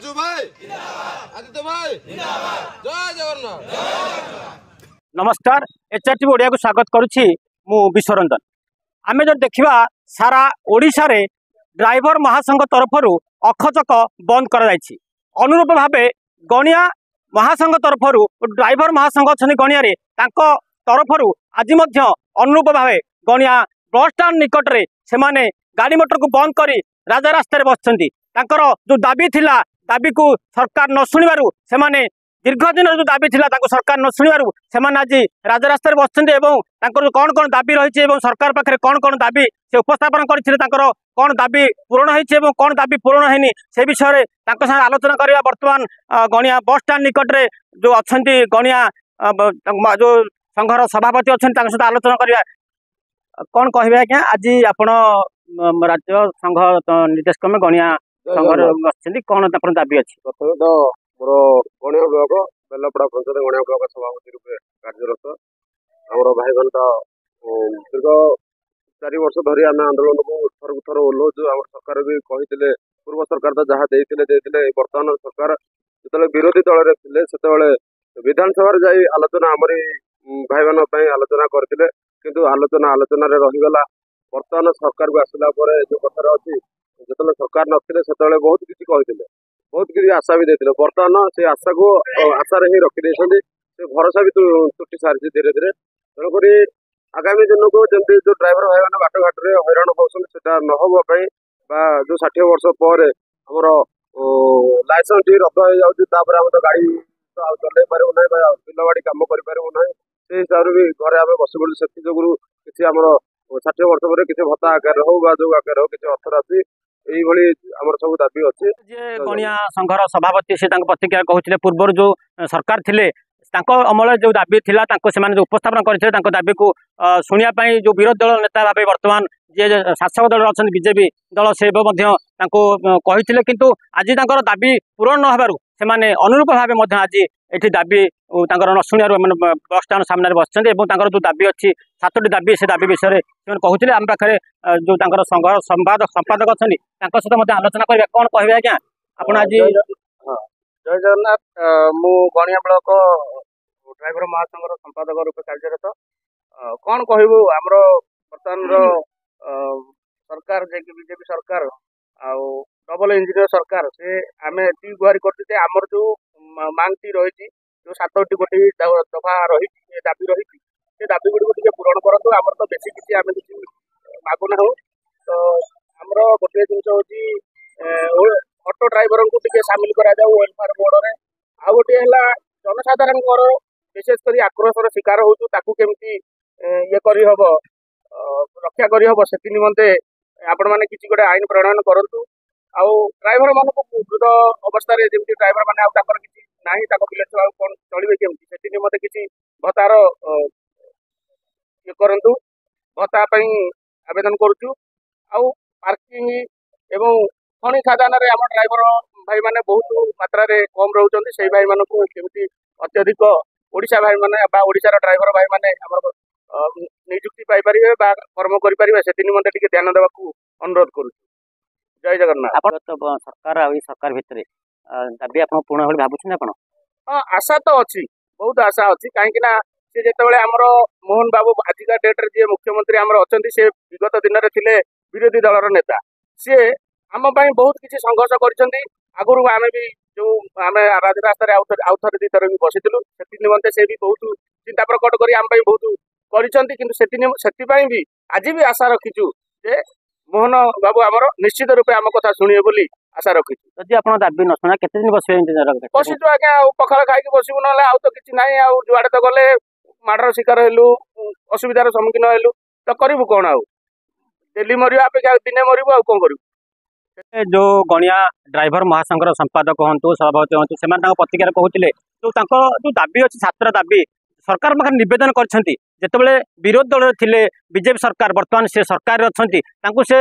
बिरजू भाई आदित्य भाई जय जगन्नाथ। नमस्कार एचआरटीवी ओडिया को स्वागत करुछि मु विश्वरंजन। आमे जो देखिबा सारा ओडिशा रे ड्राइवर महासंघ तरफ अखचक बंद कर जायछि। अनुरूप भावे गणिया महासंघ तरफ ड्राइवर महासंघ अछनि गणिया रे तांको तरफ आज मध्य अनुरूप भावे गणिया बस स्टाण्ड निकट रे सेमाने गाड़ी मोटर को बंद करी राजा रास्ता रे बसछन्ती। तांकर जो दाबी थिला दाबी को सरकार न सुनिबारु सेमाने दीर्घ दिन जो दाबी थिला तांको सरकार न सुनिबारु सेमाने आज राजा रास्ता रे बसछन्ती एवं तांकर कोन कोन दाबी रहिछि एवं सरकार पाखरे कोन कोन दाबी से उपस्थापन करथिले तांकर कोन दाबी पूर्ण होइछि एवं कोन दाबी पूर्ण हैनी से विषय रे तांको संग आलोचना करिया। वर्तमान गणिया बस स्टाण्ड निकट रे जो अछन्ती गणिया जो संघर सभापति अछन्ती तांको सहित आलोचना करिया। कौन कहबे आज्ञा आज आपण राज्य संघ निर्देशक में गणिया संघर बसछन्ती कोन अपन दाबी अछि? प्रथम तो मोर गणिया विभाग बेलपड़ा पंचायत गणिया विभाग सभापति रूपे कार्यरत आमर भाई बहन दीर्घ 4 वर्ष धरी आम आंदोलन को थर थर ओह्लौचु। आम सरकार भी कहते पूर्व सरकार तो जहाँ देते बर्तमान सरकार जो विरोधी दल थे से विधानसभा जाई आलोचना आमरी भाई मान आलोचना करते किंतु आलोचना रहीगला। बर्तमान सरकार को आसला जो कथार अच्छी जो सरकार नथिले से बहुत किसी कहते बहुत किसी आशा भी देते बर्तमान से आशा को आशार ही रखी से भरोसा भी तुटी सारी धीरे धीरे। तेणुक आगामी दिन को जमी जो ड्राइवर भाई मैंने बाट घाट में हैरान होता नहबाई जो 60 वर्ष पर आमर लाइसेंस टी रद्द हो जाऊँगी आम तो गाड़ी चल पारू ना बिल बाड़ी कम करूँ ना से हिसाब से भी घरे आम बस पड़ू से किसी आमर 60 वर्ष पर किसी भत्ता आकार हो जो आकार हो किसी अर्थ राशि यही आमर सब दाबी अच्छे। गणिया संघर सभापति से प्रतिक्रिया कहते पूर्व जो सरकार थिले अमल जो दाबी थिला जो उपस्थापन करते दाबी को शुणा जो विरोधी दल नेता भाव वर्तमान जे शासक दल अच्छा बीजेपी दल से कहते किंतु आज दाबी पूरण न होबारु सेमाने अनुरूप भाव आज ये दाबी न शुणु बस स्टाण्ड सामने बसते जो दाबी अच्छी 7टी दाबी से दाबी विषय में कहते आम पाखे जो संघ संपादक अच्छा सहित आलोचना करेंगे। कौन कहे आज्ञा आप आज? जय जगन्नाथ। मु गणिया ब्लॉक ड्राइवर महासंघ संपादक रूप कार्यरत। कौन कहबू आमर बर्तमान सरकार जे बीजेपी सरकार आउ डबल इंजिनियर सरकार से आम एति गुहारि करते आमर जो मांगटी रही जो 7टी गोटी दफा रही दाबी रही से दाबी गुड़ी पूरण करूँ। आमर तो बेसी किसी आम किसी मागुना तो आमर गोटे जिन हूँ ऑटो ड्राइवर को टिके सामिल करा जाऊ वेलफेयर बोर्ड में। आ गोटे है जनसाधारण विशेषकर आक्रोशर शिकार होमती ये करहब रक्षा करहब से निमंते आपण मैंने किसी गोटे आईन प्रणयन करूँ। आउ ड्राइवर मानक वृद्ध अवस्था जमी ड्राइवर मैंने किसी ना पिले छुआ कौन चलिए केमती से निमंते किसी भत्तार ये करूँ भत्ता आवेदन करुचु। आउ पार्किंग एवं खनि खादान आम ड्राइवर भाई मैंने बहुत मात्रा कम रोचे से भाई मानक केमती अत्यधिक ओडिशा भाई मैंने ओडिशार ड्राइवर भाई मैंने नियुक्ति पाइपर कर्म करें से निमंते टिके ध्यान देवा अनुरोध करुँ। जय जगन्नाथ। आप सरकार सरकार भितर दाबी आप पूर्ण भाई भावुँ? हाँ आशा तो अच्छी बहुत आशा अच्छी कहीं सी जो आमर मोहन बाबू आजिका डेट्रे जी मुख्यमंत्री आमर अच्छा से विगत दिन में थे विरोधी दलर नेता सी आम बहुत किसी संघर्ष कर आगुरी आम भी जो आम राजरास्तार आउ थे 2 थर भी बसीलु से निमंते से भी बहुत चिंता प्रकट कर आम कर भी आज भी आशा रखीचु जे मोहन बाबू आमर निश्चित रूपे आम कथा शुणे बोली आशा रखीचु। जदि आप दाबी न शुणा केते दिन बसीचु आज्ञा पखाड़ खाई बसबू ना आउ तो किसी ना जुआड़े तो गले माड़र शिकार हेलु असुविधार सम्मुखीन हेलु तो करू कौन आउ डेली मरिया अपेक्षा दिने मरबू आउ कौन करू। जो गणिया ड्राइवर महासंघर संपादक हूँ सभापति हूँ से प्रतिक्रिया कहते जो दाबी अच्छी छात्र दाबी सरकार पाखे नवेदन करते विरोधी दल थे बीजेपी सरकार बर्तमान से सरकार अच्छा से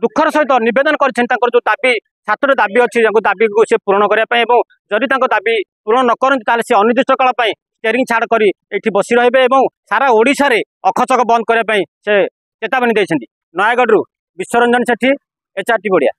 दुखर सहित नवेदन कर जो दाबी 7टी दाबी अच्छी दाबी को से पूरण करने जदि दाबी पूरण न करते से अनिर्दिष्ट काल स्टेयरिंग छाड़ कर ये बसी रे सारा ओडिशा रे अखचक बंद करने से चेतावनी देते। नयागढ़ विश्वरंजन सेठी एचआरटीवी ओडिया।